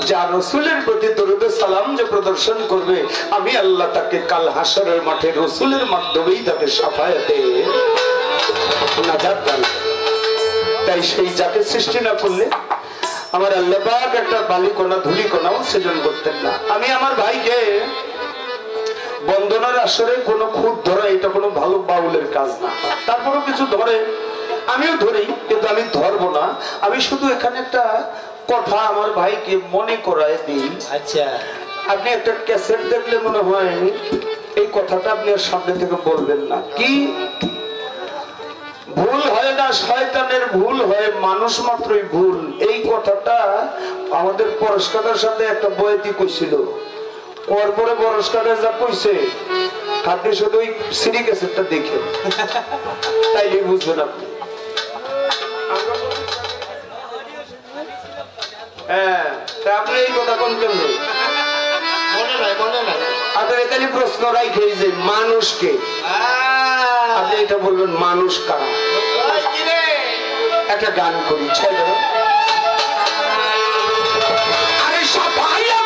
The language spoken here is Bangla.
যার রসুলের প্রতি দরুদ সালাম যে প্রদর্শন করবে আমি আল্লাহ তাকে কাল হাসরের মাঠে রসুলের মাধ্যমেই তাকে সাফায়াতে নাজাত দান। তাই সেই যাকে সৃষ্টি না করলে আমার আল্লাহ পাক একটা বালিকণা ধুলিকণাও সৃজন করতেন না। আমি আমার ভাইকে বন্দনার আসরে কোনো খুদ ধরা এটা কোনো ভালো বাউলের কাজ না। তারপরও কিছু ধরে, আমিও ধরি, কিন্তু আমি ধরবো না। আমি শুধু এখানে একটা কথা আমার ভাইকে মনে করায় দিই। আচ্ছা, আপনি একটা ক্যাসেট দেখলে মনে হয় এই কথাটা আপনি সামনে থেকে বলবেন না। কি ভুল হয় না, শয়তানের ভুল হয়, মানুষ মাত্রই ভুল। এই কথাটা আমাদের পরস্কারের সাথে একটা বইতে কইছিল। ওর পরে পরস্কারে যা কইছে আপনি শুধু ওই সিডি ক্যাসেটটা দেখেন, তাইলে বুঝবেন আপনি। হ্যাঁ, তা আপনি এই কথা কোন কেমনি মনে নাই মনে নাই। আপনার এখানে প্রশ্ন রাখে যে মানুষকে, আপনি এটা বলবেন মানুষ কারা। একটা গান করি ছেলে, আরে সাফাইয়া